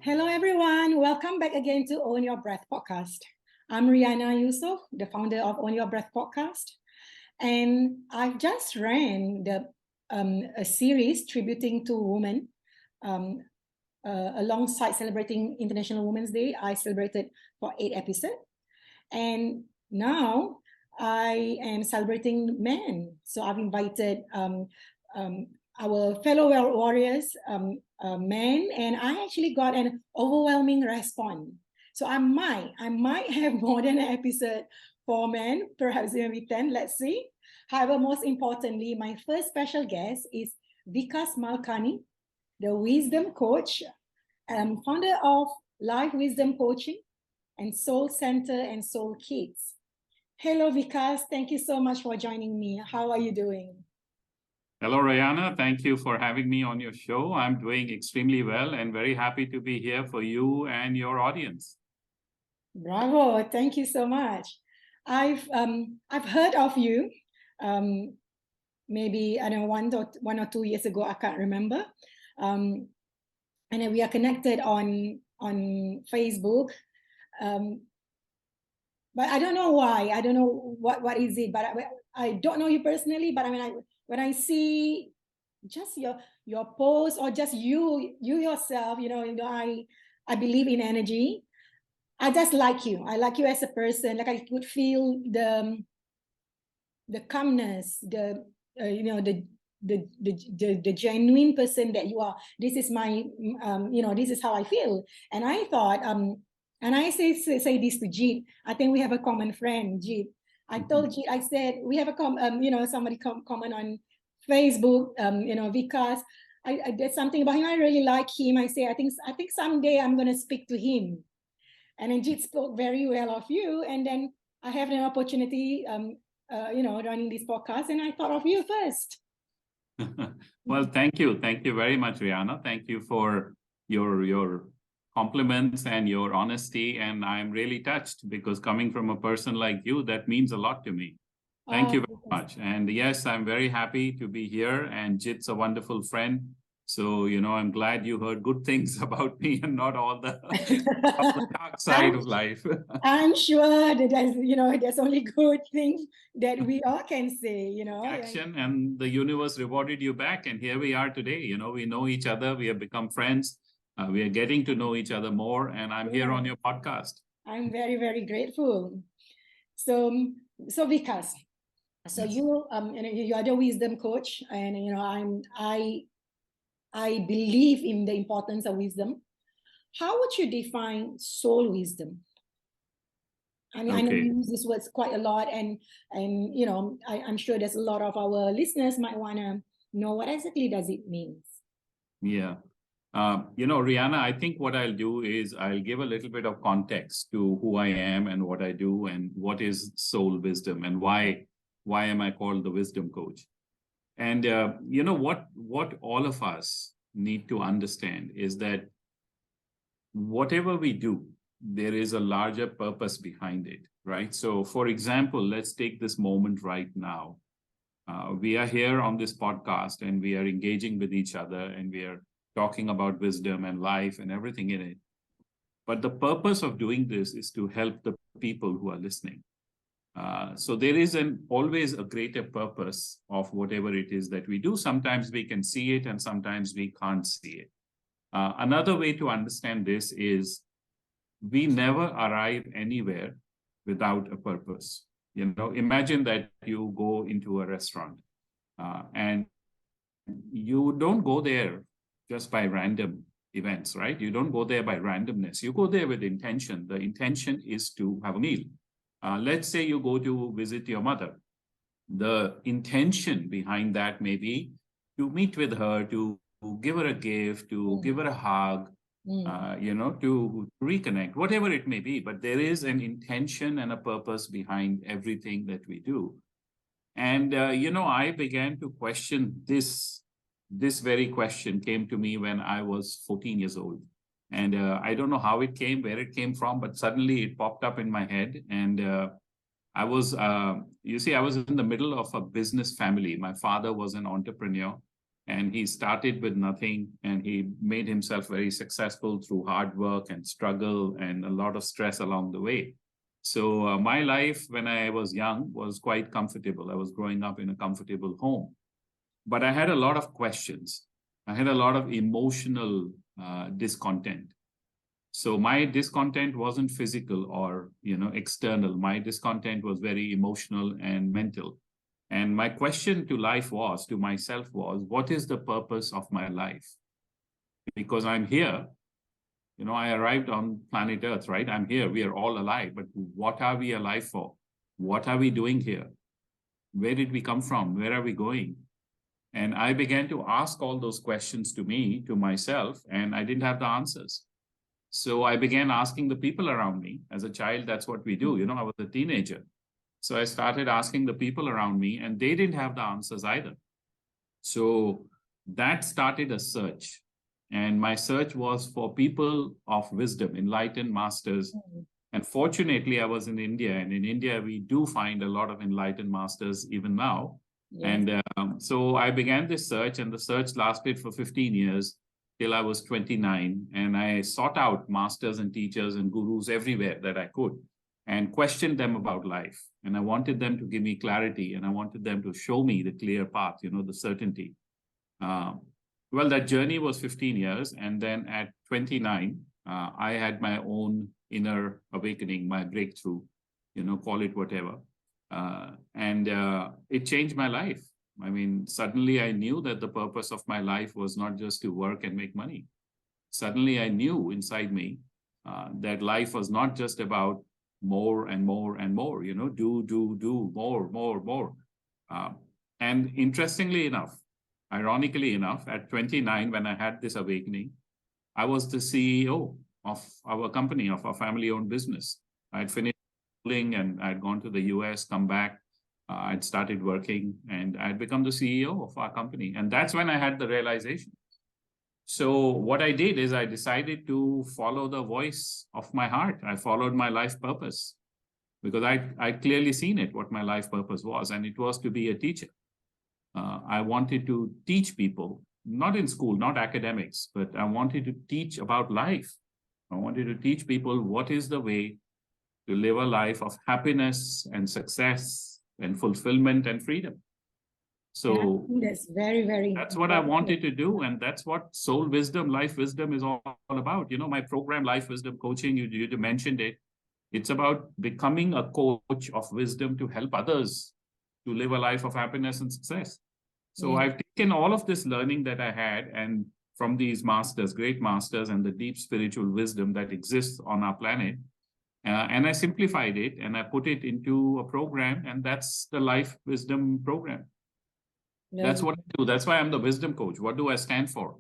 Hello, everyone. Welcome back again to Own Your Breath podcast. I'm Rihanna Yusuf, the founder of Own Your Breath podcast. And I've just ran a series tributing to women alongside celebrating International Women's Day. I celebrated for 8 episodes. And now I am celebrating men. So I've invited our fellow warriors, men, and I actually got an overwhelming response. So I might have more than an episode for men, perhaps maybe 10, let's see. However, most importantly, my first special guest is Vikas Malkani, the wisdom coach, founder of Life Wisdom Coaching and Soul Center and Soul Kids. Hello, Vikas. Thank you so much for joining me. How are you doing? Hello, Rihanna. Thank you for having me on your show. I'm doing extremely well and very happy to be here for you and your audience. Bravo. Thank you so much. I've heard of you maybe, I don't know, 1 or 2 years ago, I can't remember. And then we are connected on Facebook. But I don't know why. I don't know what is it, but I don't know you personally, but I mean, when I see just your post or just you yourself, I believe in energy. I just like you. I like you as a person. Like I could feel the calmness, the genuine person that you are. This is my, this is how I feel. And I thought, and I say this to Jeet. I think we have a common friend, Jeet. I told Jeet, I said, we have a somebody comment on Facebook, because there's something about him. I really like him. I say, I think someday I'm going to speak to him. And then Jeet spoke very well of you. And then I have an opportunity, running this podcast, and I thought of you first. Well, thank you. Thank you very much, Rihanna. Thank you for your compliments and your honesty. And I'm really touched because coming from a person like you, that means a lot to me. Thank you very much. And yes, I'm very happy to be here. And Jit's a wonderful friend. So, I'm glad you heard good things about me and not all the dark side of life. I'm sure that there's only good things that we all can say, Action, and the universe rewarded you back. And here we are today. We know each other. We have become friends. We are getting to know each other more. And I'm here on your podcast. I'm very, very grateful. So Vikas, so yes. You are the wisdom coach, and I believe in the importance of wisdom. How would you define soul wisdom? I mean, okay. I know you use this word quite a lot, and I'm sure there's a lot of our listeners might want to know what exactly does it mean. Yeah. Rihanna, I think what I'll do is I'll give a little bit of context to who I am and what I do and what is soul wisdom and why am I called the wisdom coach. And, what all of us need to understand is that whatever we do, there is a larger purpose behind it, right? So, for example, let's take this moment right now. We are here on this podcast and we are engaging with each other and we are talking about wisdom and life and everything in it. But the purpose of doing this is to help the people who are listening. So there is always a greater purpose of whatever it is that we do. Sometimes we can see it and sometimes we can't see it. Another way to understand this is we never arrive anywhere without a purpose. Imagine that you go into a restaurant and you don't go there just by random events, right? You don't go there by randomness. You go there with intention. The intention is to have a meal. Let's say you go to visit your mother. The intention behind that may be to meet with her, to give her a gift, to give her a hug, to reconnect, whatever it may be. But there is an intention and a purpose behind everything that we do. And, I began to question this very question came to me when I was 14 years old. And I don't know how it came, where it came from, but suddenly it popped up in my head. And I was in the middle of a business family. My father was an entrepreneur. And he started with nothing, and he made himself very successful through hard work and struggle and a lot of stress along the way. So my life when I was young was quite comfortable. I was growing up in a comfortable home, but I had a lot of questions. I had a lot of emotional discontent. So my discontent wasn't physical or external. My discontent was very emotional and mental. And my question to myself was, what is the purpose of my life? Because I'm here, I arrived on planet Earth, right? I'm here. We are all alive. But what are we alive for? What are we doing here? Where did we come from? Where are we going? And I began to ask all those questions to myself, and I didn't have the answers. So I began asking the people around me. As a child, that's what we do. I was a teenager. So I started asking the people around me, and they didn't have the answers either. So that started a search. And my search was for people of wisdom, enlightened masters. And fortunately, I was in India. And in India, we do find a lot of enlightened masters even now. Yes. And so I began this search, and the search lasted for 15 years till I was 29. And I sought out masters and teachers and gurus everywhere that I could, and questioned them about life. And I wanted them to give me clarity, and I wanted them to show me the clear path, the certainty. Well, that journey was 15 years. And then at 29, I had my own inner awakening, my breakthrough, call it whatever. And it changed my life. I mean, suddenly I knew that the purpose of my life was not just to work and make money. Suddenly I knew inside me that life was not just about more and more and more, do more. And interestingly enough, ironically enough, at 29, when I had this awakening, I was the CEO of our company, of our family-owned business. I'd finished schooling and I'd gone to the US, come back. I'd started working, and I'd become the CEO of our company. And that's when I had the realization. So what I did is I decided to follow the voice of my heart. I followed my life purpose because I'd clearly seen it, what my life purpose was, and it was to be a teacher. I wanted to teach people, not in school, not academics, but I wanted to teach about life. I wanted to teach people what is the way to live a life of happiness and success and fulfillment and freedom. So that's very, very that's what I wanted to do. And that's what soul wisdom, life wisdom is all about. My program, Life Wisdom Coaching, you mentioned it. It's about becoming a coach of wisdom to help others to live a life of happiness and success. So I've taken all of this learning that I had, and from these masters, great masters, and the deep spiritual wisdom that exists on our planet, and I simplified it and I put it into a program, and that's the Life Wisdom Program. That's what I do. That's why I'm the wisdom coach. What do I stand for?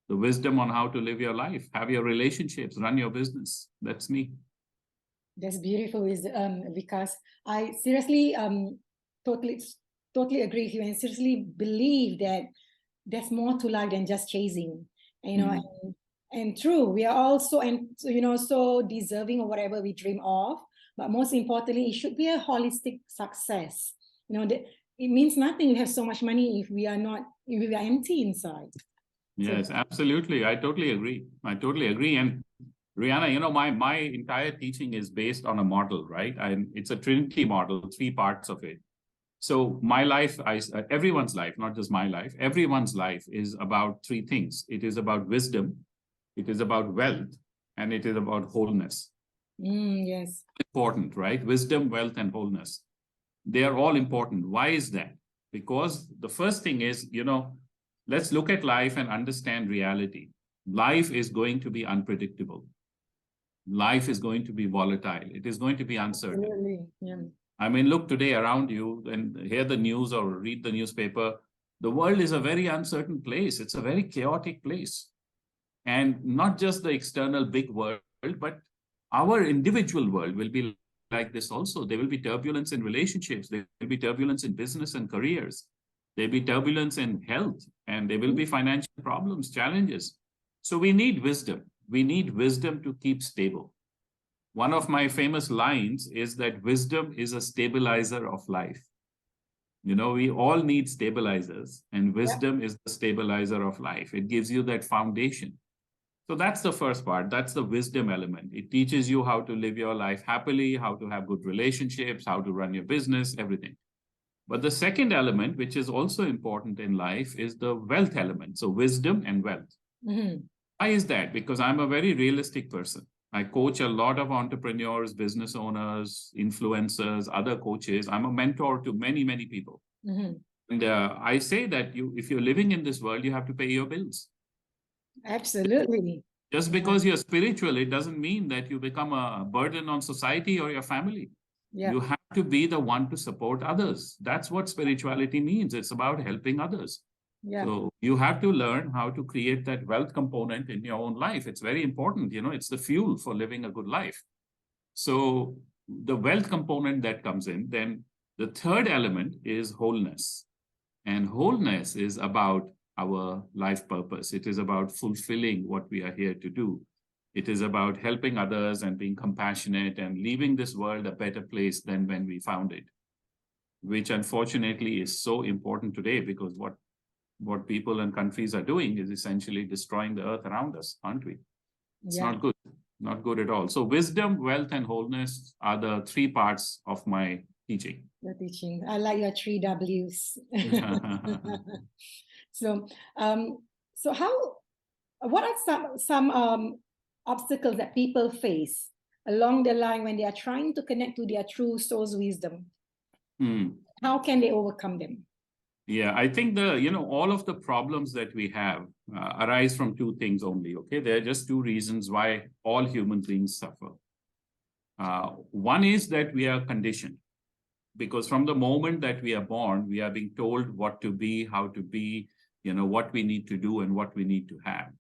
The wisdom on how to live your life, have your relationships, run your business. That's me. That's beautiful, Vikas. I seriously totally agree with you, and seriously believe that there's more to life than just chasing. And true, we are also so deserving of whatever we dream of. But most importantly, it should be a holistic success. It means nothing. We have so much money if we are empty inside. Yes, so, absolutely. I totally agree. And Rihanna, my entire teaching is based on a model, right? It's a Trinity model, 3 parts of it. So my life, everyone's life, not just my life, everyone's life is about 3 things. It is about wisdom, it is about wealth, and it is about wholeness. Yes. Important, right? Wisdom, wealth, and wholeness. They are all important. Why is that? Because the first thing is, let's look at life and understand reality. Life is going to be unpredictable. Life is going to be volatile. It is going to be uncertain. Absolutely. Yeah. I mean, look today around you and hear the news or read the newspaper. The world is a very uncertain place. It's a very chaotic place. And not just the external big world, but our individual world will be like this also. There will be turbulence in relationships. There will be turbulence in business and careers. There will be turbulence in health, and there will be financial problems, challenges. So we need wisdom. We need wisdom to keep stable. One of my famous lines is that wisdom is a stabilizer of life. We all need stabilizers, and Yeah. wisdom is the stabilizer of life. It gives you that foundation. So that's the first part. That's the wisdom element. It teaches you how to live your life happily, how to have good relationships, how to run your business, everything. But the second element, which is also important in life, is the wealth element. So wisdom and wealth. Mm-hmm. Why is that? Because I'm a very realistic person. I coach a lot of entrepreneurs, business owners, influencers, other coaches. I'm a mentor to many, many people. Mm-hmm. And I say that if you're living in this world, you have to pay your bills. Absolutely. Just Yeah. because you're spiritual, it doesn't mean that you become a burden on society or your family. Yeah. You have to be the one to support others. That's what spirituality means. It's about helping others. Yeah. So you have to learn how to create that wealth component in your own life. It's very important. It's the fuel for living a good life. So the wealth component that comes in, then the third element is wholeness. And wholeness is about our life purpose. It is about fulfilling what we are here to do. It is about helping others and being compassionate and leaving this world a better place than when we found it, which unfortunately is so important today, because what people and countries are doing is essentially destroying the earth around us, aren't we? It's Yeah. not good, not good at all. So wisdom, wealth, and wholeness are the three parts of my teaching. Your teaching. I like your three W's. So, so what are some obstacles that people face along the line when they are trying to connect to their true soul's wisdom? How can they overcome them? Yeah, I think all of the problems that we have arise from two things only. Okay, there are just two reasons why all human beings suffer. One is that we are conditioned, because from the moment that we are born, we are being told what to be, how to be, what we need to do and what we need to have.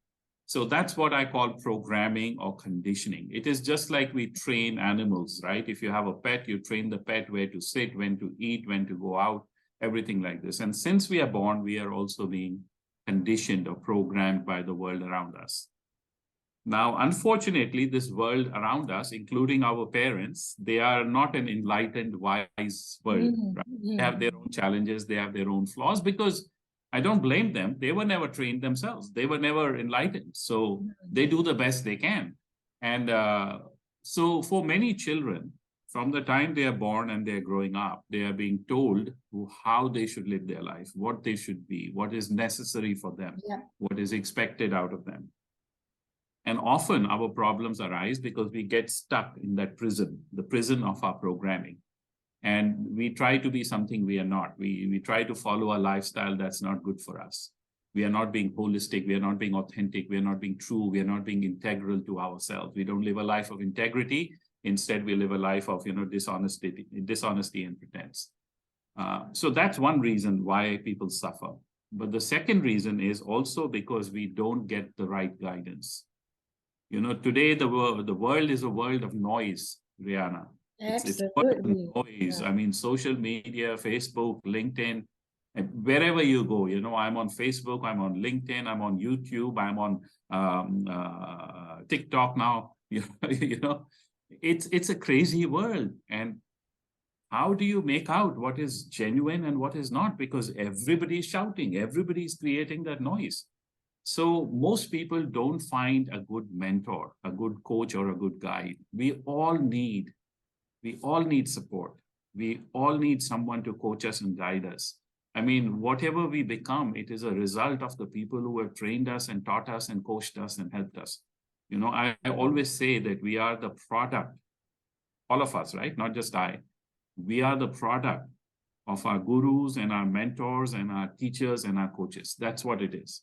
So that's what I call programming or conditioning. It is just like we train animals, right? If you have a pet, you train the pet where to sit, when to eat, when to go out, everything like this. And since we are born, we are also being conditioned or programmed by the world around us. Now, unfortunately, this world around us, including our parents, they are not an enlightened, wise world. Right? They have their own challenges, they have their own flaws, because I don't blame them. They were never trained themselves. They were never enlightened. So they do the best they can. And so for many children, from the time they are born and they're growing up, they are being told how they should live their life, what they should be, what is necessary for them, what is expected out of them. And often our problems arise because we get stuck in that prison, the prison of our programming. And we try to be something we are not. We try to follow a lifestyle that's not good for us. We are not being holistic. We are not being authentic. We are not being true. We are not being integral to ourselves. We don't live a life of integrity. Instead, we live a life of dishonesty and pretense. So that's one reason why people suffer. But the second reason is also because we don't get the right guidance. Today the world is a world of noise, Rihanna. It's noise. Yeah. I mean, social media, Facebook, LinkedIn, and wherever you go, I'm on Facebook, I'm on LinkedIn, I'm on YouTube, I'm on TikTok now. It's a crazy world. And how do you make out what is genuine and what is not? Because everybody's shouting, everybody's creating that noise. So most people don't find a good mentor, a good coach, or a good guide. We all need support. We all need someone to coach us and guide us. I mean, whatever we become, it is a result of the people who have trained us and taught us and coached us and helped us. I always say that we are the product, all of us, right? Not just I. We are the product of our gurus and our mentors and our teachers and our coaches. That's what it is.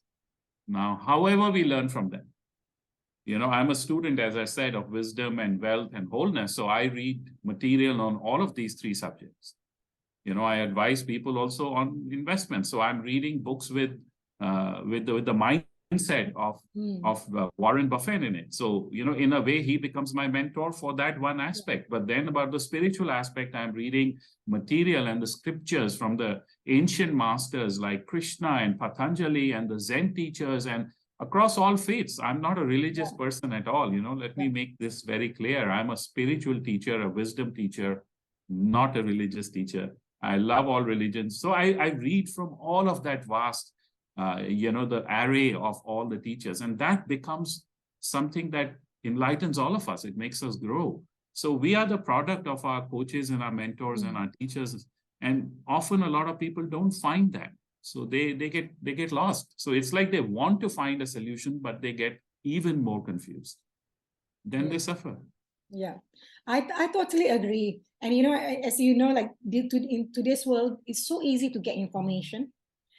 Now, however we learn from them. I'm a student, as I said, of wisdom and wealth and wholeness. So I read material on all of these three subjects. I advise people also on investments. So I'm reading books with the mindset of Warren Buffett in it. So, in a way, he becomes my mentor for that one aspect. But then about the spiritual aspect, I'm reading material and the scriptures from the ancient masters like Krishna and Patanjali and the Zen teachers and across all faiths. I'm not a religious person at all. Let me make this very clear. I'm a spiritual teacher, a wisdom teacher, not a religious teacher. I love all religions. So I read from all of that vast, the array of all the teachers. And that becomes something that enlightens all of us. It makes us grow. So we are the product of our coaches and our mentors and our teachers. And often a lot of people don't find that. So they get lost. So it's like they want to find a solution, but they get even more confused. Then they suffer. Yeah, I totally agree. And as you know, like in today's world, it's so easy to get information.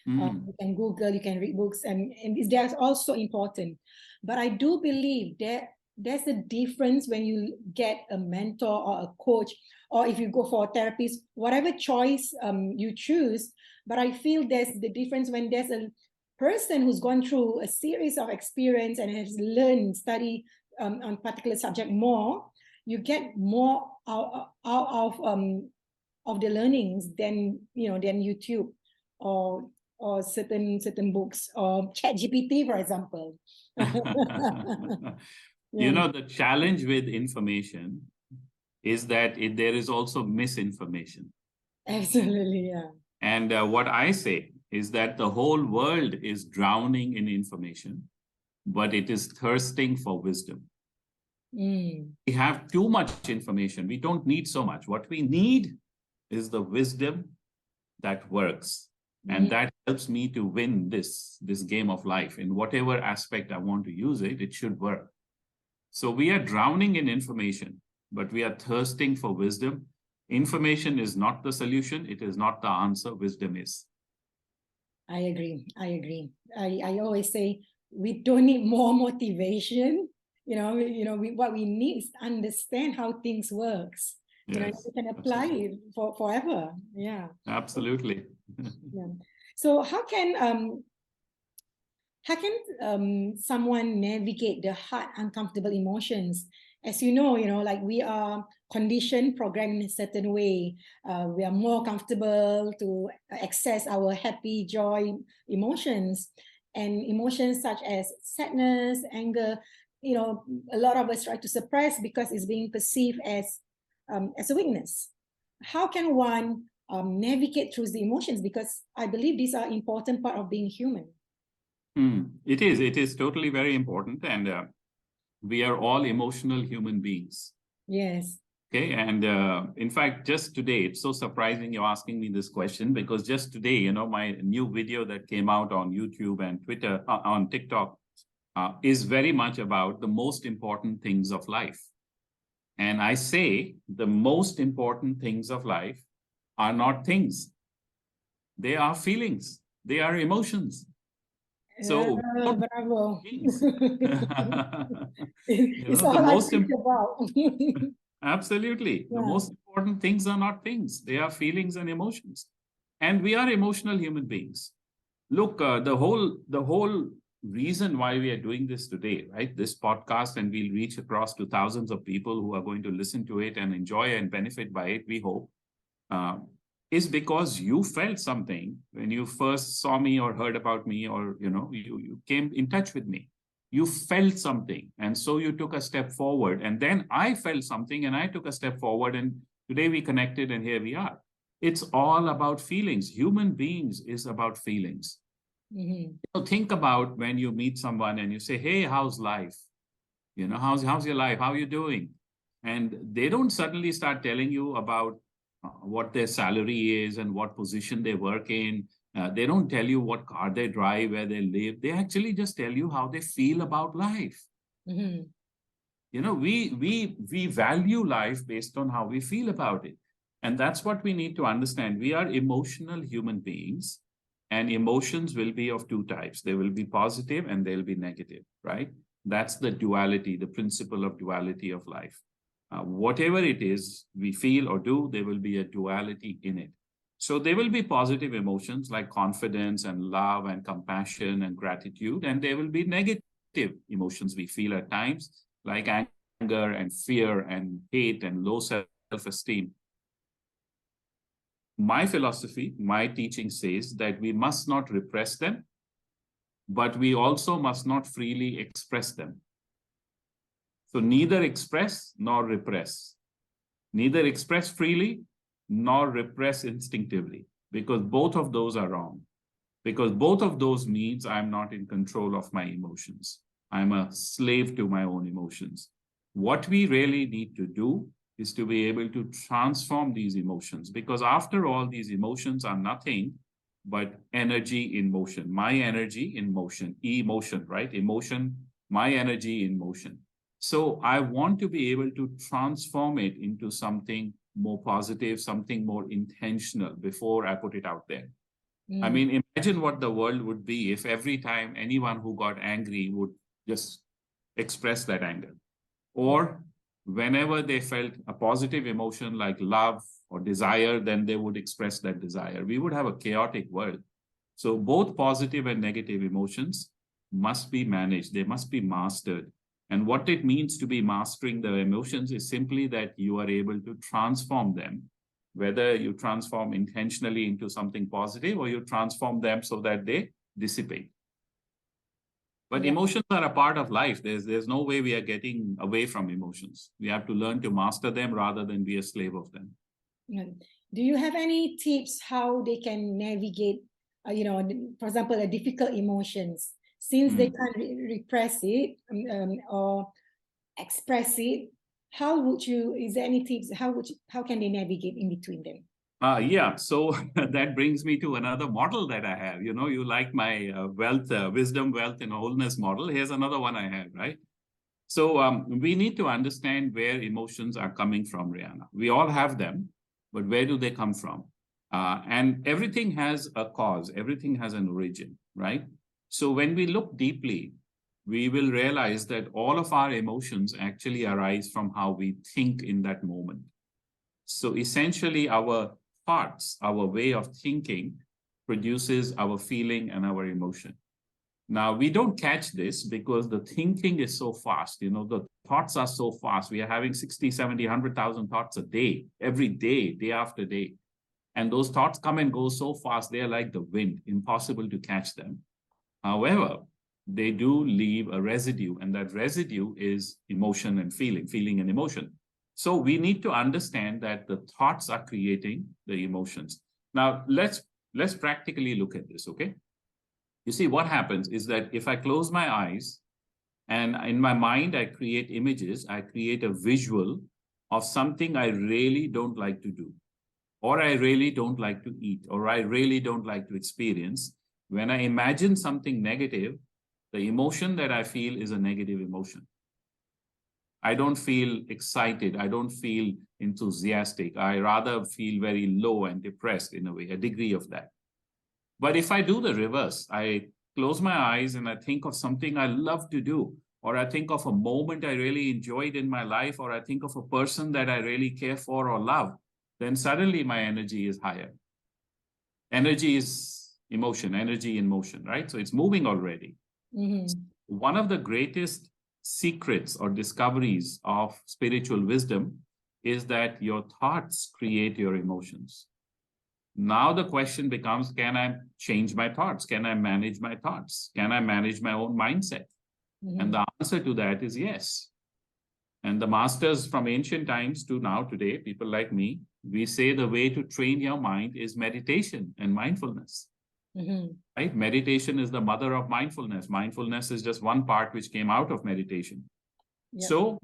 You can Google, you can read books, and that's also important. But I do believe that there's a difference when you get a mentor or a coach, or if you go for a therapist, whatever choice you choose. But I feel there's the difference when there's a person who's gone through a series of experience and has learned, study on particular subject more. You get more out of the learnings than YouTube or certain books or ChatGPT, for example. The challenge with information is that there is also misinformation. Absolutely, yeah. And what I say is that the whole world is drowning in information, but it is thirsting for wisdom. We have too much information. We don't need so much. What we need is the wisdom that works. And that helps me to win this game of life. In whatever aspect I want to use it, it should work. So we are drowning in information, but we are thirsting for wisdom. Information is not the solution. It is not the answer. Wisdom is. I agree. I always say we don't need more motivation. What we need is understand how things works. Yes, we can apply it for forever. Yeah. Absolutely. Yeah. So how can someone navigate the hard, uncomfortable emotions? As you know, like we are conditioned, programmed in a certain way. We are more comfortable to access our happy, joy emotions, and emotions such as sadness, anger. A lot of us try to suppress because it's being perceived as a weakness. How can one navigate through the emotions? Because I believe these are important part of being human. It is totally very important. And we are all emotional human beings. Yes. Okay. And in fact, just today, it's so surprising you're asking me this question, because just today, my new video that came out on YouTube and Twitter, on TikTok, is very much about the most important things of life. And I say the most important things of life are not things. They are feelings. They are emotions. So bravo. It's all I think about. Absolutely. The most important things are not things. They are feelings and emotions. And we are emotional human beings. Look, the whole reason why we are doing this today, right? This podcast, and we'll reach across to thousands of people who are going to listen to it and enjoy and benefit by it, we hope, is because you felt something when you first saw me or heard about me, or you came in touch with me. You felt something, and so you took a step forward, and then I felt something and I took a step forward, and today we connected, and here we are. It's all about feelings. Human beings is about feelings. Think about when you meet someone and you say, hey, how's life? How's your life? How are you doing? And they don't suddenly start telling you about what their salary is and what position they work in. They don't tell you what car they drive, where they live. They actually just tell you how they feel about life. We value life based on how we feel about it. And that's what we need to understand. We are emotional human beings, and emotions will be of two types. They will be positive and they'll be negative, right? That's the duality, the principle of duality of life. Whatever it is we feel or do, there will be a duality in it. So there will be positive emotions like confidence and love and compassion and gratitude, and there will be negative emotions we feel at times like anger and fear and hate and low self-esteem. My philosophy, my teaching says that we must not repress them, but we also must not freely express them. So neither express nor repress. Neither express freely nor repress instinctively, because both of those are wrong. Because both of those means I'm not in control of my emotions. I'm a slave to my own emotions. What we really need to do is to be able to transform these emotions, because after all, these emotions are nothing but energy in motion. My energy in motion, emotion, right? Emotion, my energy in motion. So I want to be able to transform it into something more positive, something more intentional before I put it out there. I mean, imagine what the world would be if every time anyone who got angry would just express that anger. Or whenever they felt a positive emotion like love or desire, then they would express that desire. We would have a chaotic world. So both positive and negative emotions must be managed. They must be mastered. And what it means to be mastering the emotions is simply that you are able to transform them, whether you transform intentionally into something positive or you transform them so that they dissipate. But emotions are a part of life. There's no way we are getting away from emotions. We have to learn to master them rather than be a slave of them. Do you have any tips how they can navigate, for example, difficult emotions, since they can't repress it or express it? How would you? Is there any tips? How can they navigate in between them? Yeah, so that brings me to another model that I have. You like my wisdom, wealth, and wholeness model. Here's another one I have, right? So we need to understand where emotions are coming from, Rihanna. We all have them, but where do they come from? And everything has a cause. Everything has an origin, right? So when we look deeply, we will realize that all of our emotions actually arise from how we think in that moment. So essentially, our thoughts, our way of thinking produces our feeling and our emotion. Now, we don't catch this because the thinking is so fast. The thoughts are so fast. We are having 60, 70, 100,000 thoughts a day, every day, day after day. And those thoughts come and go so fast, they are like the wind, impossible to catch them. However, they do leave a residue, and that residue is emotion and feeling and emotion. So we need to understand that the thoughts are creating the emotions. Now, let's practically look at this, okay? You see, what happens is that if I close my eyes and in my mind, I create images, I create a visual of something I really don't like to do, or I really don't like to eat, or I really don't like to experience. When I imagine something negative, the emotion that I feel is a negative emotion. I don't feel excited. I don't feel enthusiastic. I rather feel very low and depressed in a way, a degree of that. But if I do the reverse, I close my eyes and I think of something I love to do, or I think of a moment I really enjoyed in my life, or I think of a person that I really care for or love, then suddenly my energy is higher. Energy is emotion, energy in motion, right? So it's moving already. One of the greatest secrets or discoveries of spiritual wisdom is that your thoughts create your emotions. Now the question becomes, can I change my thoughts? Can I manage my thoughts? Can I manage my own mindset? And the answer to that is yes. And the masters from ancient times to now today, people like me, we say the way to train your mind is meditation and mindfulness. Right? Meditation is the mother of mindfulness. Mindfulness is just one part which came out of meditation. So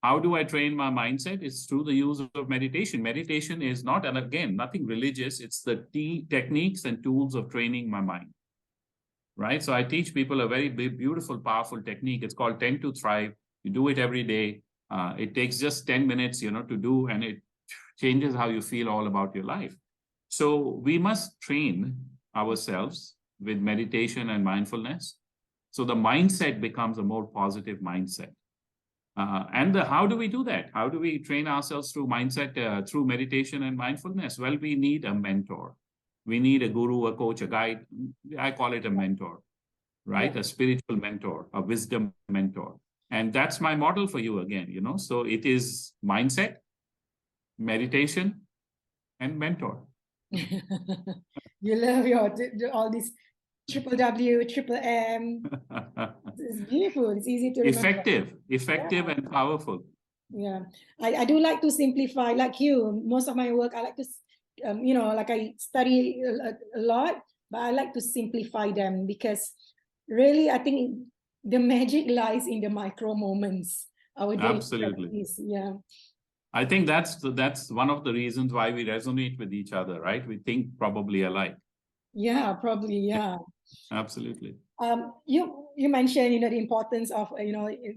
how do I train my mindset? It's through the use of meditation. Meditation is not, and again, nothing religious. It's the techniques and tools of training my mind, right? So I teach people a very beautiful, powerful technique. It's called 10 to Thrive. You do it every day. It takes just 10 minutes, to do, and it changes how you feel all about your life. So we must train ourselves with meditation and mindfulness. So the mindset becomes a more positive mindset. And how do we do that? How do we train ourselves through mindset, through meditation and mindfulness? Well, we need a mentor. We need a guru, a coach, a guide. I call it a mentor, right? A spiritual mentor, a wisdom mentor. And that's my model for you again, So it is mindset, meditation, and mentor. You love all these triple W, triple M. It's beautiful. It's easy to remember. Effective and powerful. Yeah, I do like to simplify, like you. Most of my work, I like to, like I study a lot, but I like to simplify them because really, I think the magic lies in the micro moments, our daily Absolutely. practice. Yeah. I think that's one of the reasons why we resonate with each other, right? We think probably alike. Yeah, probably. Yeah. Absolutely. You mentioned, the importance of,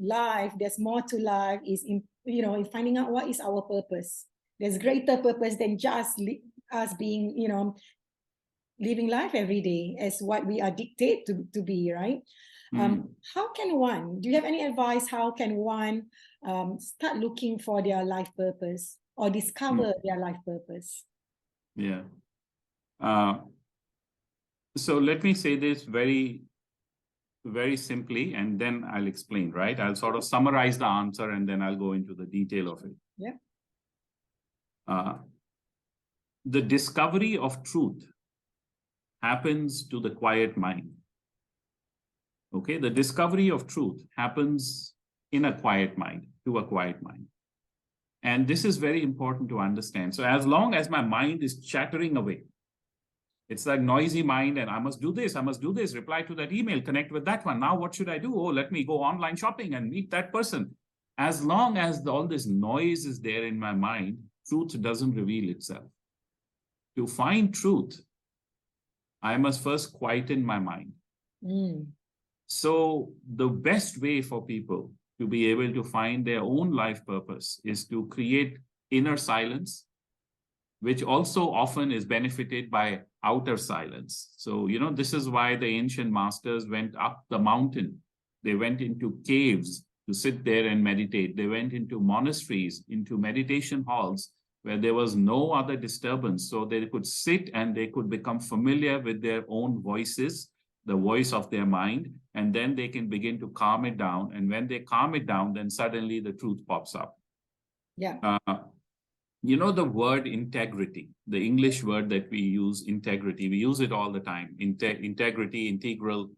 life. There's more to life is in, in finding out what is our purpose. There's greater purpose than just us being, living life every day as what we are dictated to be, right? How can one, do you have any advice? How can one start looking for their life purpose or discover their life purpose? Yeah. So let me say this very, very simply, and then I'll explain, right? I'll sort of summarize the answer and then I'll go into the detail of it. Yeah. The discovery of truth happens to the quiet mind. Okay, the discovery of truth happens in a quiet mind, to a quiet mind. And this is very important to understand. So as long as my mind is chattering away, it's like noisy mind, and I must do this, reply to that email, connect with that one. Now what should I do? Oh, let me go online shopping and meet that person. As long as all this noise is there in my mind, truth doesn't reveal itself. To find truth, I must first quieten my mind. So the best way for people to be able to find their own life purpose is to create inner silence, which also often is benefited by outer silence. So, this is why the ancient masters went up the mountain. They went into caves to sit there and meditate. They went into monasteries, into meditation halls where there was no other disturbance. So they could sit and they could become familiar with their own voices, the voice of their mind, and then they can begin to calm it down. And when they calm it down, then suddenly the truth pops up. Yeah. The word integrity, the English word that we use, integrity, we use it all the time. Integrity, integral,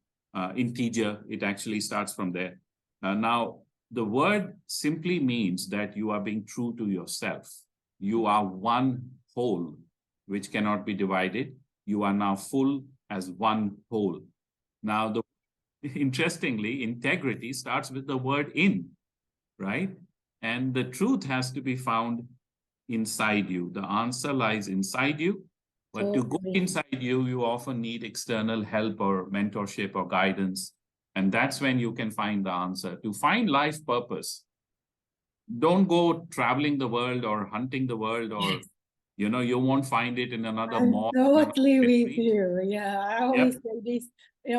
integer, it actually starts from there. Now, the word simply means that you are being true to yourself. You are one whole, which cannot be divided. You are now full as one whole. Now, interestingly, integrity starts with the word in, right? And the truth has to be found inside you. The answer lies inside you. But to go inside you, you often need external help or mentorship or guidance. And that's when you can find the answer. To find life purpose, don't go traveling the world or hunting the world, or, you won't find it in another mall. Totally with you. Yeah, I always Yep. say this.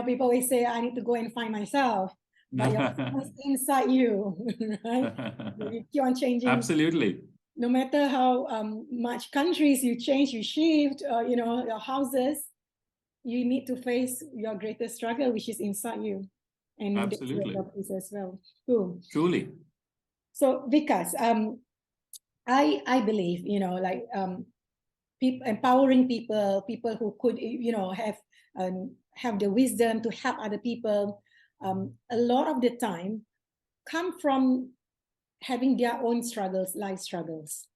People always say I need to go and find myself, but it's inside you, right? You keep on changing. Absolutely. No matter how much countries you change, you shift, your houses, you need to face your greatest struggle, which is inside you, and absolutely, that's your as well. Cool. Truly. So Vikas, I believe empowering people who could have the wisdom to help other people, a lot of the time come from having their own struggles, life struggles.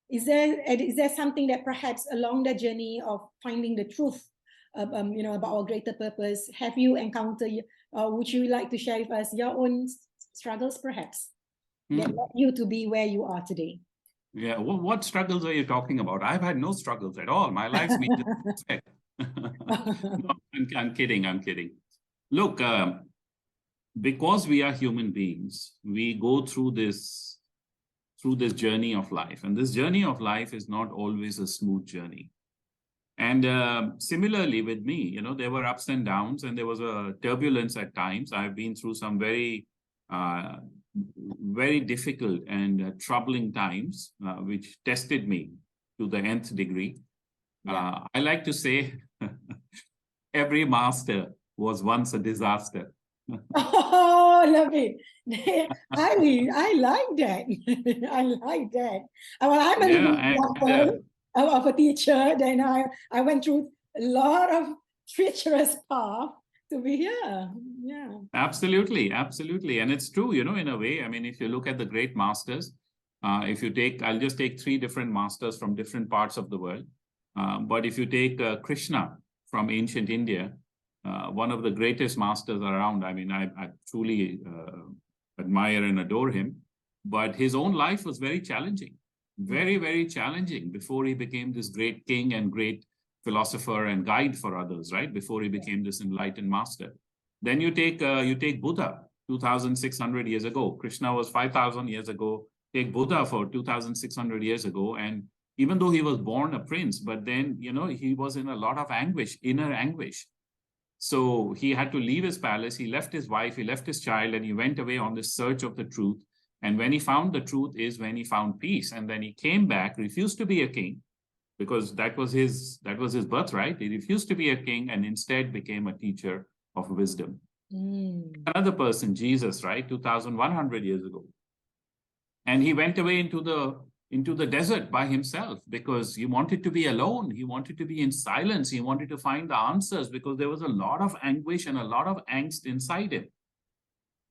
Is there something that perhaps along the journey of finding the truth about our greater purpose, have you encountered, would you like to share with us your own struggles perhaps that led you to be where you are today? Yeah, what struggles are you talking about? I've had no struggles at all. My life's been just perfect. No, I'm kidding. Look, because we are human beings, we go through this journey of life. And this journey of life is not always a smooth journey. And similarly with me, there were ups and downs, and there was a turbulence at times. I've been through some very difficult and troubling times, which tested me to the nth degree. Yeah. I like to say every master was once a disaster. Oh, love it. I like that. I like that. Well, I'm a living example of a teacher. Then I went through a lot of treacherous path to be here. Yeah. Absolutely, absolutely. And it's true, in a way. I mean, if you look at the great masters, I'll just take three different masters from different parts of the world. But if you take Krishna from ancient India, one of the greatest masters around, I mean, I truly admire and adore him. But his own life was very challenging, very, very challenging before he became this great king and great philosopher and guide for others, right? Before he became this enlightened master. Then you take Buddha, 2,600 years ago. Krishna was 5,000 years ago. Take Buddha for 2,600 years ago. And even though he was born a prince, but then, he was in a lot of anguish, inner anguish. So he had to leave his palace. He left his wife, he left his child, and he went away on this search of the truth. And when he found the truth is when he found peace. And then he came back, refused to be a king, because that was his birthright. He refused to be a king and instead became a teacher of wisdom. Another person, Jesus, right, 2,100 years ago. And he went away into the desert by himself because he wanted to be alone. He wanted to be in silence. He wanted to find the answers because there was a lot of anguish and a lot of angst inside him.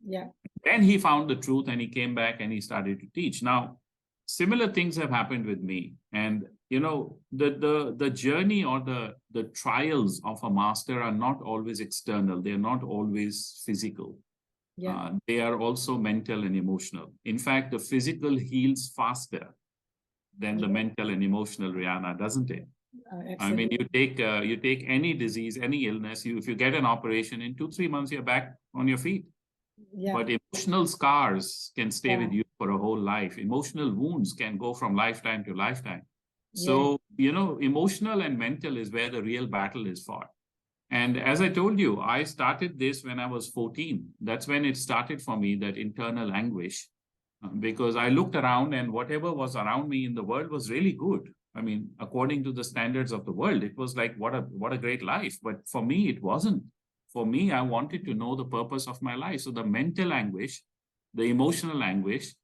Yeah. Then he found the truth and he came back and he started to teach. Now, similar things have happened with me. And the journey or the trials of a master are not always external. They're not always physical. Yeah. They are also mental and emotional. In fact, the physical heals faster than the mental and emotional, Rihanna, doesn't it? I mean, you take any disease, any illness, if you get an operation, in 2-3 months, you're back on your feet. Yeah. But emotional scars can stay with you for a whole life. Emotional wounds can go from lifetime to lifetime. So, emotional and mental is where the real battle is fought. And as I told you, I started this when I was 14. That's when it started for me, that internal anguish, because I looked around and whatever was around me in the world was really good. I mean, according to the standards of the world, it was like, what a great life. But for me, it wasn't. For me, I wanted to know the purpose of my life. So the mental anguish, the emotional anguish,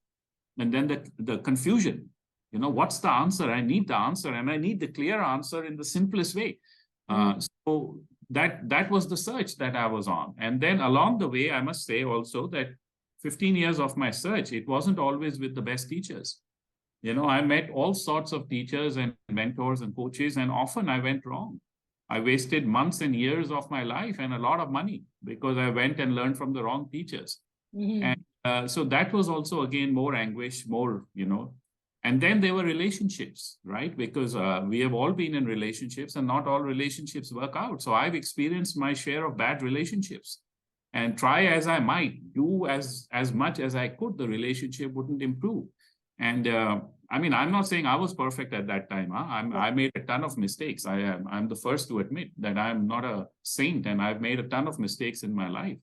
and then the confusion. What's the answer? I need the answer, and I need the clear answer in the simplest way. So that was the search that I was on. And then along the way, I must say also that 15 years of my search, it wasn't always with the best teachers. I met all sorts of teachers and mentors and coaches, and often I went wrong. I wasted months and years of my life and a lot of money because I went and learned from the wrong teachers. And so that was also, again, more anguish, more, and then there were relationships, right? Because we have all been in relationships and not all relationships work out. So I've experienced my share of bad relationships, and try as I might, do as much as I could, the relationship wouldn't improve. And I mean, I'm not saying I was perfect at that time. I made a ton of mistakes. I'm the first to admit that I'm not a saint, and I've made a ton of mistakes in my life.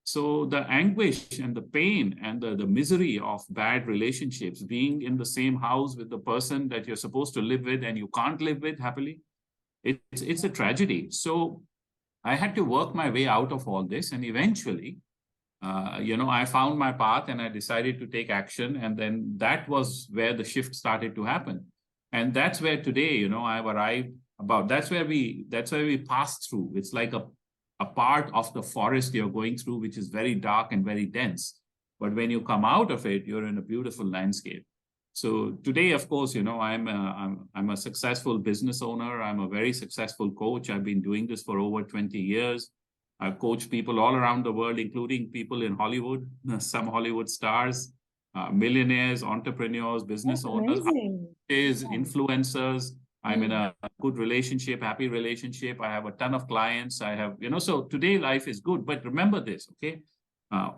So the anguish and the pain and the misery of bad relationships, being in the same house with the person that you're supposed to live with and you can't live with happily, it's a tragedy. So I had to work my way out of all this. And eventually, I found my path and I decided to take action. And then that was where the shift started to happen. And that's where today, I've arrived about, that's where we passed through. It's like a part of the forest you're going through, which is very dark and very dense. But when you come out of it, you're in a beautiful landscape. So today, of course, I'm a successful business owner. I'm a very successful coach. I've been doing this for over 20 years. I've coached people all around the world, including people in Hollywood, some Hollywood stars, millionaires, entrepreneurs, business owners, influencers. I'm in a good relationship, happy relationship. I have a ton of clients. I have, so today life is good. But remember this, okay?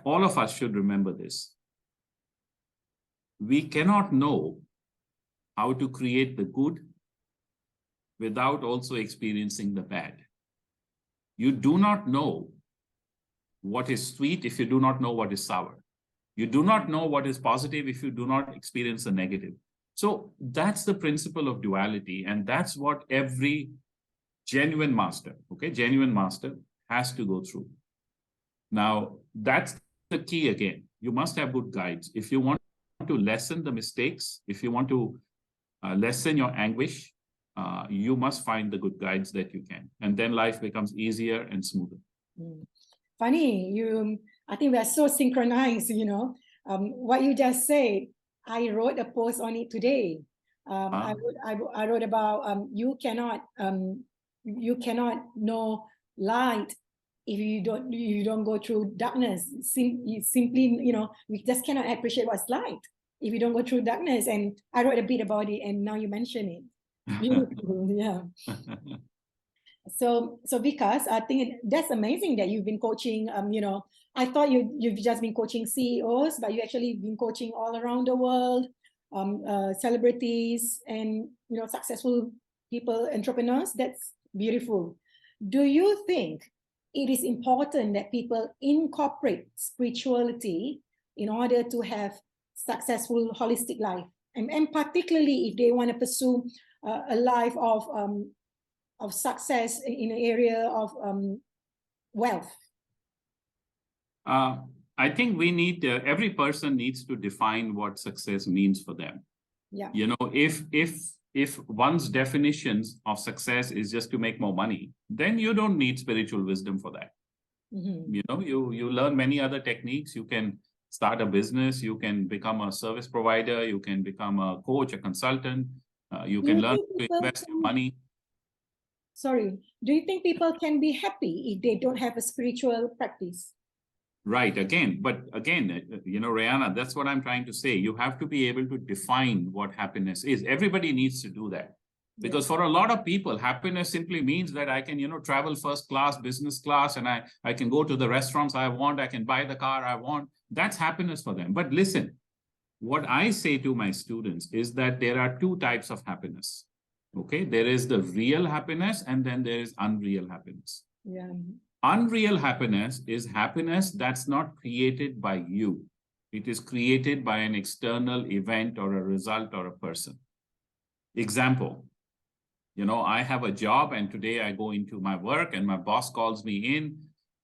All of us should remember this. We cannot know how to create the good without also experiencing the bad. You do not know what is sweet if you do not know what is sour. You do not know what is positive if you do not experience the negative. So that's the principle of duality. And that's what every genuine master, has to go through. Now, that's the key again. You must have good guides. If you want to lessen the mistakes, if you want to lessen your anguish, you must find the good guides that you can. And then life becomes easier and smoother. funny. I think we are so synchronized, what you just said. I wrote a post on it today. I wrote about you cannot know light if you don't go through darkness. Simply, we just cannot appreciate what's light if you don't go through darkness. And I wrote a bit about it, and now you mention it. Beautiful, yeah. So Vikas, I think that's amazing that you've been coaching. I thought you've just been coaching CEOs, but you actually been coaching all around the world, celebrities and successful people, entrepreneurs. That's beautiful. Do you think it is important that people incorporate spirituality in order to have successful holistic life, and particularly if they want to pursue a life of success in an area of wealth? I think we need every person needs to define what success means for them. Yeah. If one's definitions of success is just to make more money, then you don't need spiritual wisdom for that. Mm-hmm. You learn many other techniques. You can start a business. You can become a service provider. You can become a coach, a consultant. You can learn to invest your money. Sorry, do you think people can be happy if they don't have a spiritual practice? Right. But again, Rihanna, that's what I'm trying to say. You have to be able to define what happiness is. Everybody needs to do that. Because for a lot of people, happiness simply means that I can, travel first class, business class, and I can go to the restaurants I want. I can buy the car I want. That's happiness for them. But listen, what I say to my students is that there are two types of happiness. Okay, there is the real happiness, and then there is unreal happiness. Yeah. Unreal happiness is happiness that's not created by you. It is created by an external event or a result or a person. Example, I have a job, and today I go into my work and my boss calls me in,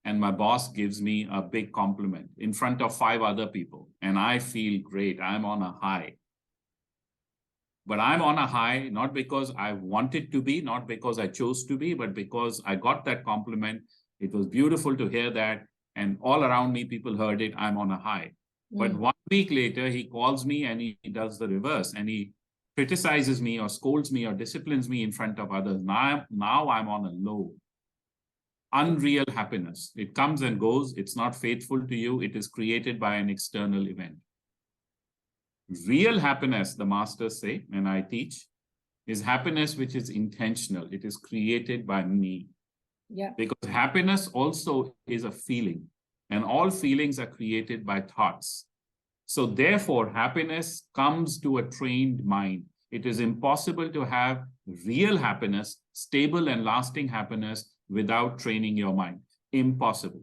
and my boss gives me a big compliment in front of 5 other people, and I feel great. I'm on a high. But I'm on a high, not because I wanted to be, not because I chose to be, but because I got that compliment. It was beautiful to hear that. And all around me, people heard it. I'm on a high. But 1 week later, he calls me and he does the reverse. And he criticizes me or scolds me or disciplines me in front of others. Now I'm on a low. Unreal happiness. It comes and goes. It's not faithful to you. It is created by an external event. Real happiness, the masters say, and I teach, is happiness which is intentional. It is created by me. Yeah. Because happiness also is a feeling, and all feelings are created by thoughts. So therefore, happiness comes to a trained mind. It is impossible to have real happiness, stable and lasting happiness, without training your mind. Impossible.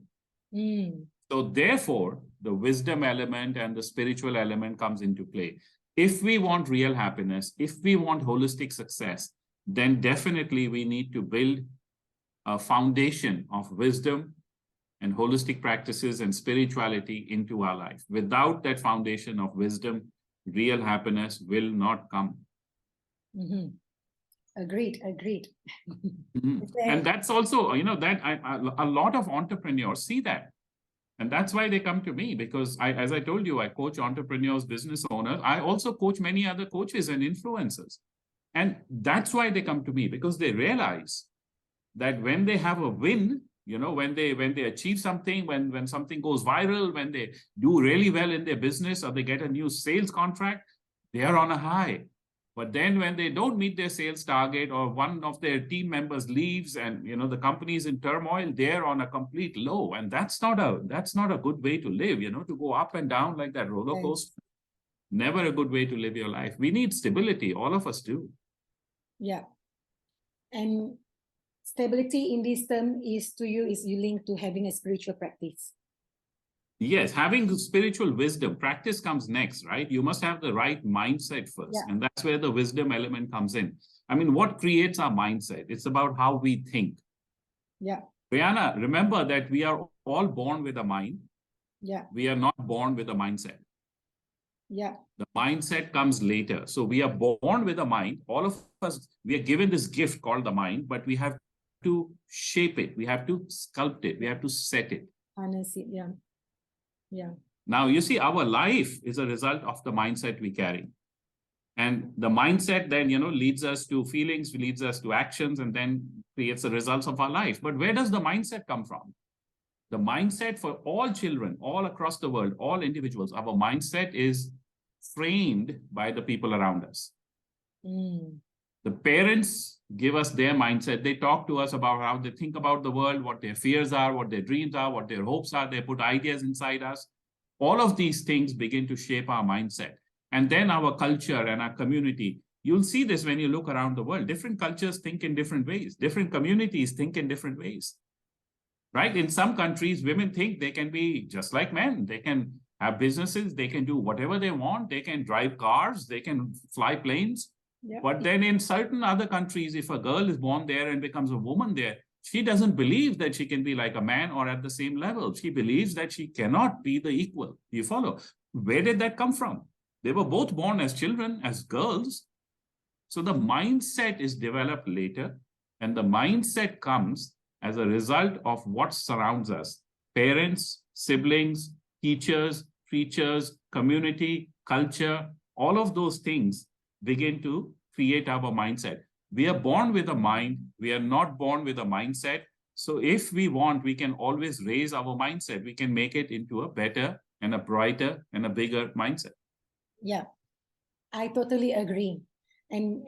So therefore, the wisdom element and the spiritual element comes into play. If we want real happiness, if we want holistic success, then definitely we need to build a foundation of wisdom and holistic practices and spirituality into our life. Without that foundation of wisdom, real happiness will not come. Mm-hmm. Agreed. And that's also, a lot of entrepreneurs see that. And that's why they come to me, because as I told you, I coach entrepreneurs, business owners. I also coach many other coaches and influencers. And that's why they come to me, because they realize that when they have a win, when they achieve something, when something goes viral, when they do really well in their business or they get a new sales contract, they are on a high. But then when they don't meet their sales target, or one of their team members leaves and the company is in turmoil, they're on a complete low. And that's not a good way to live, to go up and down like that roller coaster. Never a good way to live your life. We need stability. All of us do. Yeah. And stability in this term is linked to having a spiritual practice. Yes, having spiritual wisdom. Practice comes next, right? You must have the right mindset first. Yeah. And that's where the wisdom element comes in. I mean, what creates our mindset? It's about how we think. Yeah. Rihanna, remember that we are all born with a mind. Yeah. We are not born with a mindset. Yeah. The mindset comes later. So we are born with a mind. All of us, we are given this gift called the mind, but we have to shape it. We have to sculpt it. We have to set it. Harness it. Yeah. Yeah. Now, you see, our life is a result of the mindset we carry. And the mindset then, leads us to feelings, leads us to actions, and then creates the results of our life. But where does the mindset come from? The mindset for all children, all across the world, all individuals, our mindset is framed by the people around us. Mm. The parents give us their mindset. They talk to us about how they think about the world, what their fears are, what their dreams are, what their hopes are. They put ideas inside us. All of these things begin to shape our mindset. And then our culture and our community. You'll see this when you look around the world. Different cultures think in different ways. Different communities think in different ways. Right? In some countries, women think they can be just like men. They can have businesses. They can do whatever they want. They can drive cars. They can fly planes. Yep. But then in certain other countries, if a girl is born there and becomes a woman there, she doesn't believe that she can be like a man or at the same level. She believes that she cannot be the equal. You follow? Where did that come from? They were both born as children, as girls. So the mindset is developed later, and the mindset comes as a result of what surrounds us. Parents, siblings, teachers, preachers, community, culture, all of those things begin to create our mindset. We are born with a mind. We are not born with a mindset. So if we want, we can always raise our mindset. We can make it into a better and a brighter and a bigger mindset. Yeah, I totally agree. And,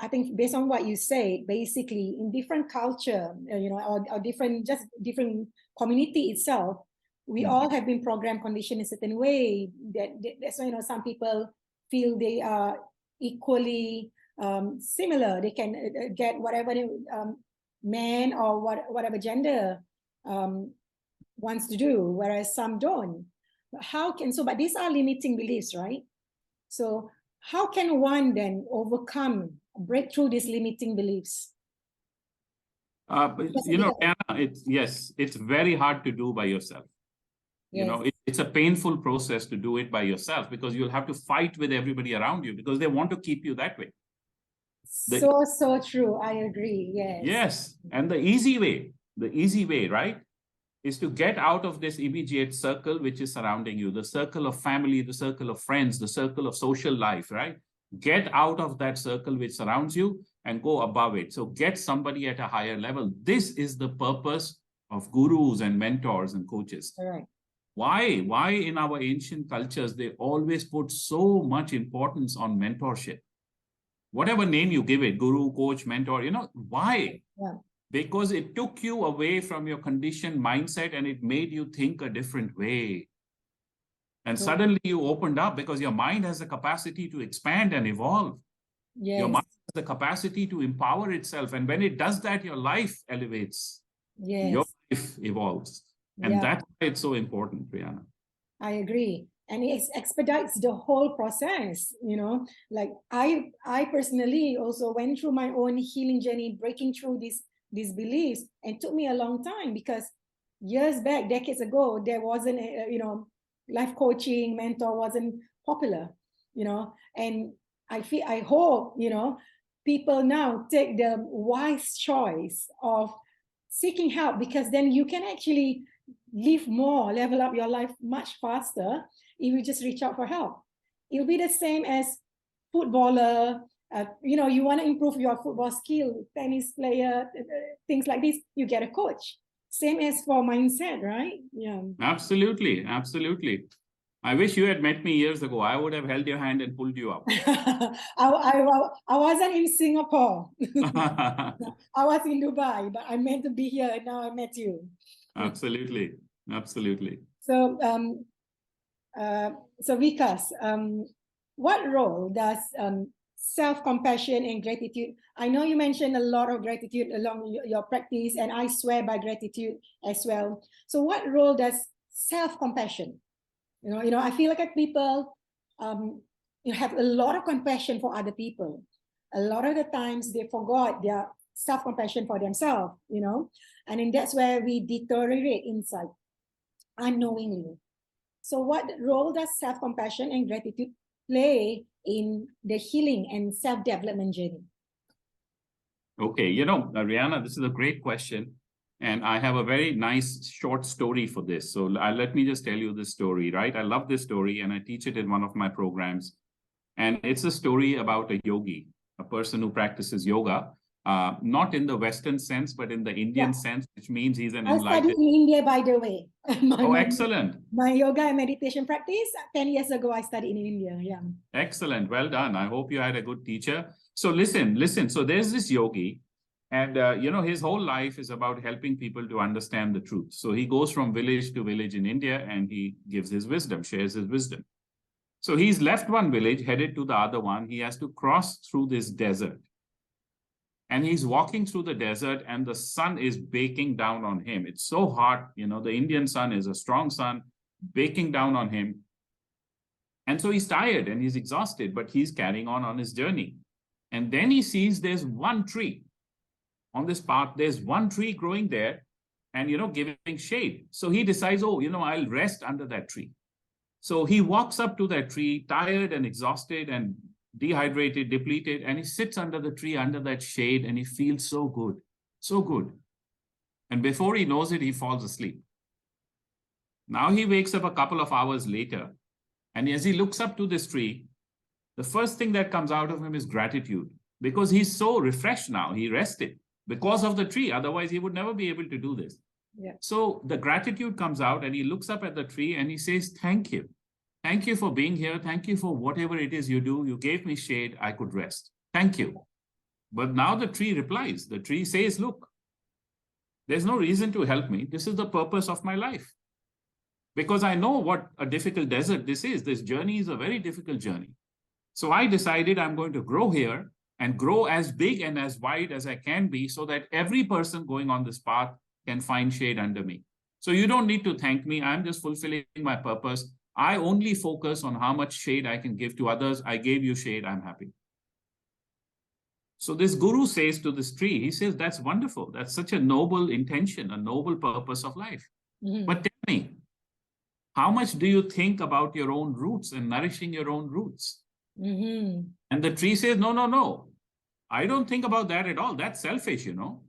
I think based on what you say, basically in different culture, or different community itself, we all have been programmed, conditioned in a certain way. That's why, some people feel they are equally similar. They can get whatever man or whatever gender wants to do, whereas some don't. But these are limiting beliefs, right? So how can one then break through these limiting beliefs? Anna, it's very hard to do by yourself. Yes. It's a painful process to do it by yourself, because you'll have to fight with everybody around you because they want to keep you that way. So true. I agree. Yes. Yes. And the easy way, right, is to get out of this immediate circle which is surrounding you, the circle of family, the circle of friends, the circle of social life, right? Get out of that circle which surrounds you and go above it. So get somebody at a higher level. This is the purpose of gurus and mentors and coaches. All right. Why in our ancient cultures, they always put so much importance on mentorship? Whatever name you give it, guru, coach, mentor, why? Yeah. Because it took you away from your conditioned mindset and it made you think a different way. And suddenly you opened up because your mind has the capacity to expand and evolve. Yes. Your mind has the capacity to empower itself. And when it does that, your life elevates. Yes. Your life evolves. And that's why it's so important, Rihanna. I agree. And it expedites the whole process, like I personally also went through my own healing journey, breaking through these beliefs, and it took me a long time because years back, decades ago, there wasn't life coaching, mentor wasn't popular, and I hope, people now take the wise choice of seeking help, because then you can actually live more, level up your life much faster if you just reach out for help. It'll be the same as footballer. You want to improve your football skill, tennis player, things like this, you get a coach. Same as for mindset, right? Yeah. Absolutely. I wish you had met me years ago. I would have held your hand and pulled you up. I wasn't in Singapore. I was in Dubai, but I meant to be here, and now I met you. Absolutely. So, Vikas, what role does self-compassion and gratitude? I know you mentioned a lot of gratitude along your practice, and I swear by gratitude as well. So, what role does self-compassion? I feel like people have a lot of compassion for other people. A lot of the times they forgot their self-compassion for themselves, and then that's where we deteriorate inside unknowingly. So what role does self-compassion and gratitude play in the healing and self-development journey? Okay, Rihanna, this is a great question. And I have a very nice short story for this. So let me just tell you this story, right? I love this story and I teach it in one of my programs. And it's a story about a yogi, a person who practices yoga, not in the Western sense, but in the Indian sense, which means he's an I studied enlightened. in India, by the way. Oh, excellent. My yoga and meditation practice, 10 years ago, I studied in India. Yeah. Excellent. Well done. I hope you had a good teacher. So listen. So there's this yogi. And, his whole life is about helping people to understand the truth. So he goes from village to village in India and he gives his wisdom, shares his wisdom. So he's left one village, headed to the other one. He has to cross through this desert. And he's walking through the desert and the sun is baking down on him. It's so hot. The Indian sun is a strong sun, baking down on him. And so he's tired and he's exhausted, but he's carrying on his journey. And then he sees there's one tree. On this path, there's one tree growing there and, giving shade. So he decides, I'll rest under that tree. So he walks up to that tree, tired and exhausted and dehydrated, depleted, and he sits under the tree, under that shade, and he feels so good, so good. And before he knows it, he falls asleep. Now he wakes up a couple of hours later, and as he looks up to this tree, the first thing that comes out of him is gratitude, because he's so refreshed now. He rested because of the tree. Otherwise, he would never be able to do this. Yeah. So the gratitude comes out and he looks up at the tree and he says, thank you. Thank you for being here. Thank you for whatever it is you do. You gave me shade. I could rest. Thank you. But now the tree replies. The tree says, look, there's no reason to help me. This is the purpose of my life. Because I know what a difficult desert this is. This journey is a very difficult journey. So I decided I'm going to grow here and grow as big and as wide as I can be so that every person going on this path can find shade under me. So you don't need to thank me. I'm just fulfilling my purpose. I only focus on how much shade I can give to others. I gave you shade. I'm happy. So this guru says to this tree, he says, that's wonderful. That's such a noble intention, a noble purpose of life. Mm-hmm. But tell me, how much do you think about your own roots and nourishing your own roots? Mm-hmm. And the tree says, no. I don't think about that at all. That's selfish,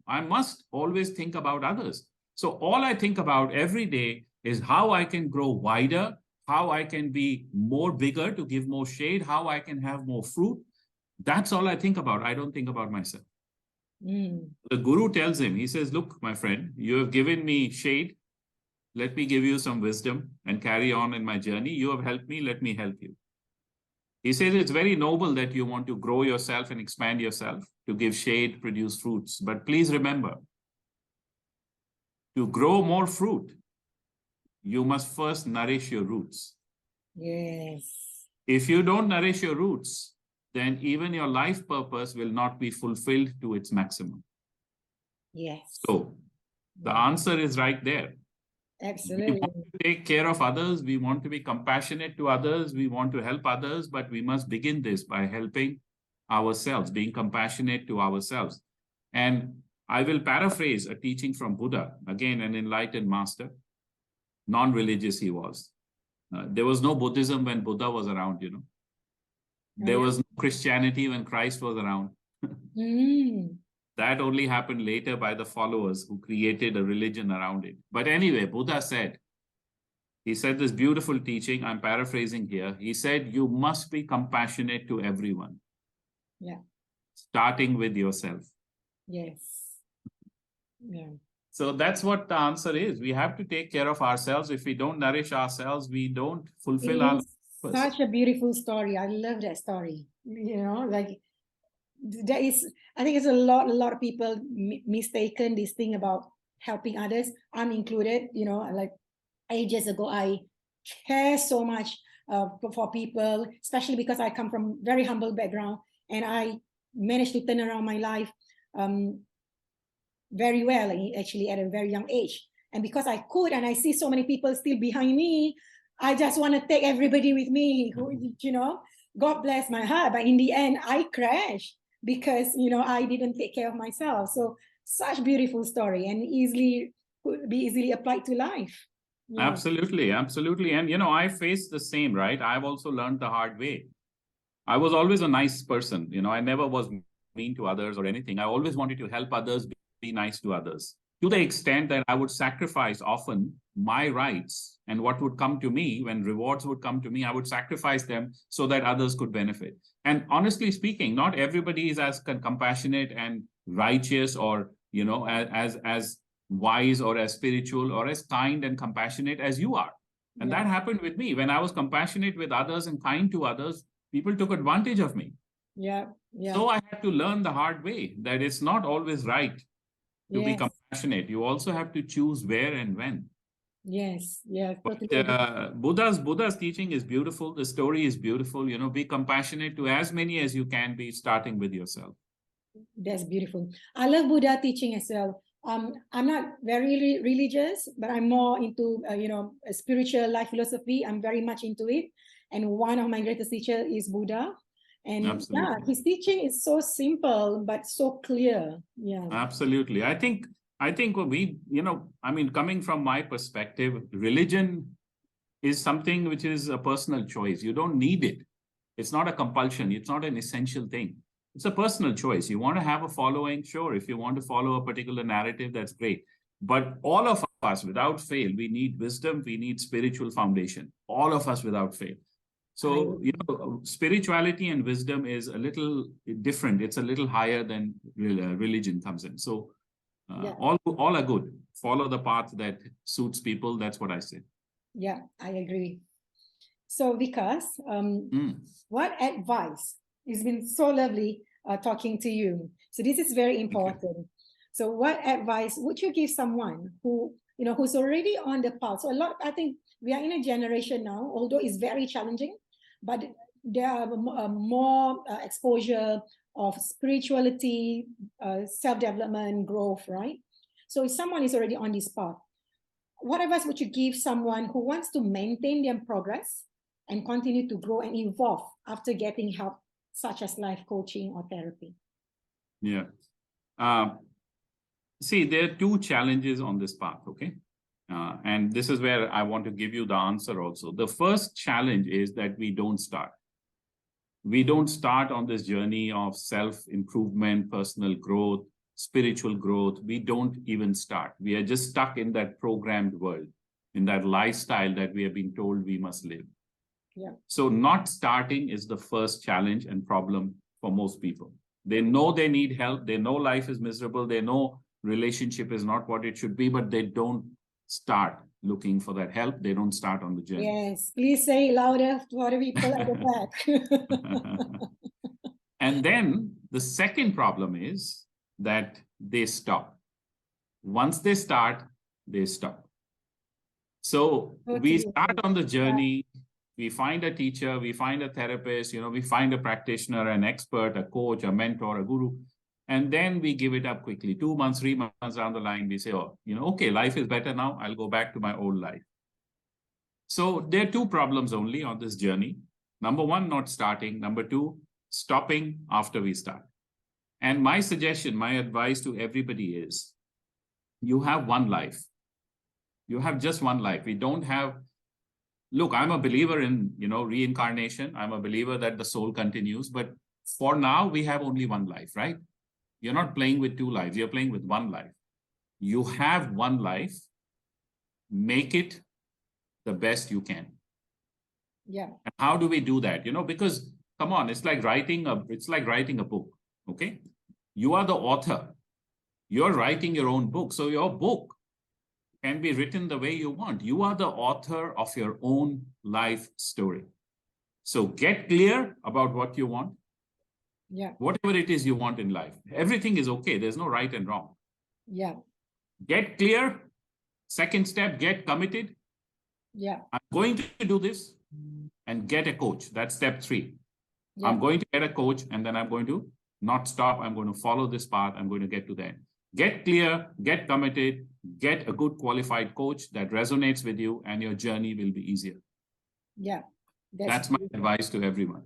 I must always think about others. So all I think about every day is how I can grow wider, how I can be more bigger to give more shade, how I can have more fruit. That's all I think about. I don't think about myself. Mm. The guru tells him, he says, look, my friend, you have given me shade. Let me give you some wisdom and carry on in my journey. You have helped me. Let me help you. He says it's very noble that you want to grow yourself and expand yourself, to give shade, produce fruits. But please remember, to grow more fruit, you must first nourish your roots. Yes. If you don't nourish your roots, then even your life purpose will not be fulfilled to its maximum. Yes. So the answer is right there. Absolutely. We want to take care of others. We want to be compassionate to others. We want to help others, but we must begin this by helping ourselves, being compassionate to ourselves. And I will paraphrase a teaching from Buddha, again, an enlightened master, non-religious he was. There was no Buddhism when Buddha was around, There was no Christianity when Christ was around. That only happened later by the followers who created a religion around it. But anyway, Buddha said, he said this beautiful teaching, I'm paraphrasing here. He said, you must be compassionate to everyone. Yeah. Starting with yourself. Yes. Yeah. So that's what the answer is. We have to take care of ourselves. If we don't nourish ourselves, we don't fulfill our purpose. Such a beautiful story. I love that story. Like there is, I think it's a lot of people mistaken this thing about helping others. I'm included, like ages ago, I care so much for people, especially because I come from very humble background and I managed to turn around my life very well, actually at a very young age. And because I could, and I see so many people still behind me, I just want to take everybody with me, God bless my heart. But in the end, I crashed because, I didn't take care of myself. So such beautiful story and could be easily applied to life. Yeah. Absolutely. And, I faced the same, right? I've also learned the hard way. I was always a nice person. I never was mean to others or anything. I always wanted to help others, be nice to others. to the extent that I would sacrifice often my rights and what would come to me when rewards would come to me, I would sacrifice them so that others could benefit. And honestly speaking, not everybody is as compassionate and righteous or, as wise or as spiritual or as kind and compassionate as you are. And that happened with me. When I was compassionate with others and kind to others, people took advantage of me. So I had to learn the hard way that it's not always right to be compassionate. You also have to choose where and when. But, Buddha's teaching is beautiful. The story is beautiful. Be compassionate to as many as you can be, starting with yourself. That's beautiful. I love Buddha teaching as well. I'm not very religious, but I'm more into a spiritual life philosophy. I'm very much into it. And one of my greatest teachers is Buddha. And his teaching is so simple but so clear. Absolutely. I think we, coming from my perspective, religion is something which is a personal choice. You don't need it. It's not a compulsion. It's not an essential thing. It's a personal choice. You want to have a following, sure. If you want to follow a particular narrative, that's great. But all of us, without fail, we need wisdom. We need spiritual foundation. All of us, without fail. So, spirituality and wisdom is a little different. It's a little higher than religion comes in. So all are good. Follow the path that suits people. That's what I say. Yeah, I agree. So Vikas, what advice? It's been so lovely talking to you. So this is very important. So what advice would you give someone who, who's already on the path? So I think we are in a generation now, although it's very challenging, but there are more exposure of spirituality, self-development, growth, right? So if someone is already on this path, what advice would you give someone who wants to maintain their progress and continue to grow and evolve after getting help, such as life coaching or therapy? See, there are two challenges on this path, okay? And this is where I want to give you the answer also. The first challenge is that we don't start. We don't start on this journey of self-improvement, personal growth, spiritual growth. We don't even start. We are just stuck in that programmed world, in that lifestyle that we have been told we must live. So not starting is the first challenge and problem for most people. They know they need help. They know life is miserable. They know relationship is not what it should be, but they don't start looking for that help. They don't start on the journey. Yes, please say louder to other people at the back. And then the second problem is that they stop. Once they start, they stop. So we start on the journey. We find a teacher, we find a therapist, we find a practitioner, an expert, a coach, a mentor, a guru, and then we give it up quickly. 2 months, 3 months down the line, we say, okay, life is better now. I'll go back to my old life. So there are two problems only on this journey. Number one, not starting. Number two, stopping after we start. And my suggestion, my advice to everybody is, you have one life. You have just one life. We don't have... Look, I'm a believer in, reincarnation. I'm a believer that the soul continues. But for now, we have only one life, right? You're not playing with two lives. You're playing with one life. You have one life. Make it the best you can. And how do we do that? Because, come on, it's like writing a book, okay? You are the author. You're writing your own book. So your book can be written the way you want. You are the author of your own life story. So get clear about what you want. Whatever it is you want in life. Everything is okay. There's no right and wrong. Get clear. Second step, get committed. I'm going to do this, and get a coach. That's step 3. I'm going to get a coach, and then I'm going to not stop. I'm going to follow this path. I'm going to get to that. Get clear, get committed, get a good qualified coach that resonates with you, and your journey will be easier. That's my advice to everyone.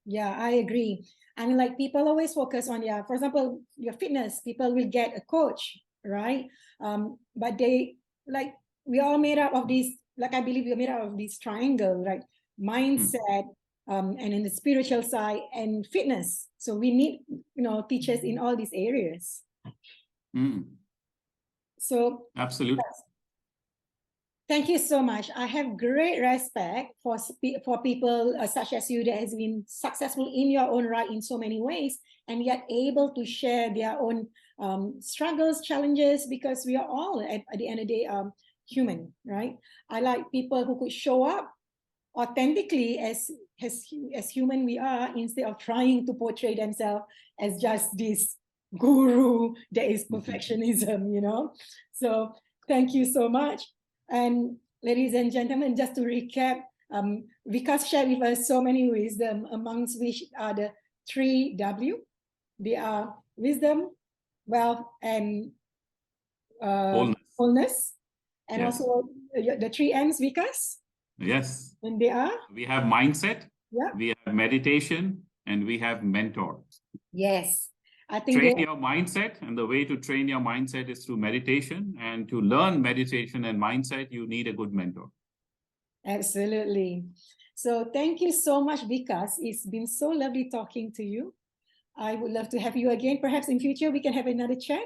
I agree. I mean, like, people always focus on, for example, your fitness. People will get a coach, right? But we all made up of these, I believe we're made up of this triangle, right? Mindset, and in the spiritual side, and fitness. So we need, teachers in all these areas. So Absolutely. thank you so much. I have great respect for people such as you that has been successful in your own right in so many ways, and yet able to share their own struggles, challenges, because we are all at the end of the day human, right? I like people who could show up authentically as human we are, instead of trying to portray themselves as just this guru that is perfectionism, you know. So thank you so much. And ladies and gentlemen, just to recap, Vikas shared with us so many wisdom, amongst which are the 3W. They are wisdom, wealth, and wholeness. And yes. Also the 3 M's, Vikas. Yes. And they are? We have mindset, yeah, we have meditation, and we have mentor. Yes. I think train your mindset, and the way to train your mindset is through meditation. And to learn meditation and mindset, you need a good mentor. Absolutely. So thank you so much, Vikas. It's been so lovely talking to you. I would love to have you again. Perhaps in future we can have another chat.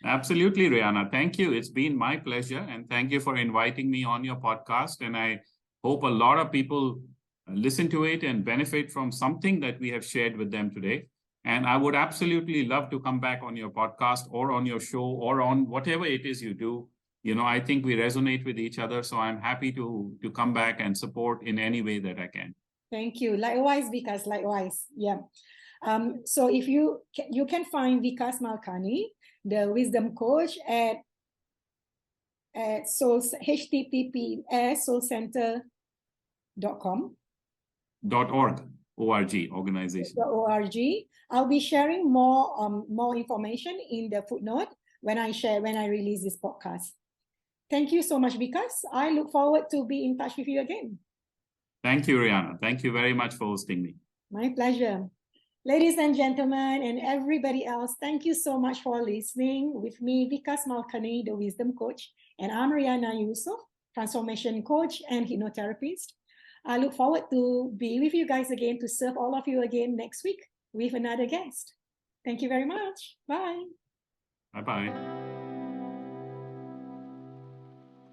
Absolutely, Rihanna. Thank you. It's been my pleasure. And thank you for inviting me on your podcast. And I hope a lot of people listen to it and benefit from something that we have shared with them today. And I would absolutely love to come back on your podcast or on your show or on whatever it is you do. You know, I think we resonate with each other. So I'm happy to come back and support in any way that I can. Thank you. Likewise, Vikas, likewise. Yeah. So if you can find Vikas Malkani, the wisdom coach, at https://soulcenter.com. .org, organization. .org. I'll be sharing more information in the footnote when I release this podcast. Thank you so much, Vikas. I look forward to be in touch with you again. Thank you, Rihanna. Thank you very much for hosting me. My pleasure. Ladies and gentlemen, and everybody else, thank you so much for listening with me, Vikas Malkani, the Wisdom Coach, and I'm Rihanna Yusuf, Transformation Coach and Hypnotherapist. I look forward to be with you guys again, to serve all of you again next week with another guest. Thank you very much. Bye. Bye-bye.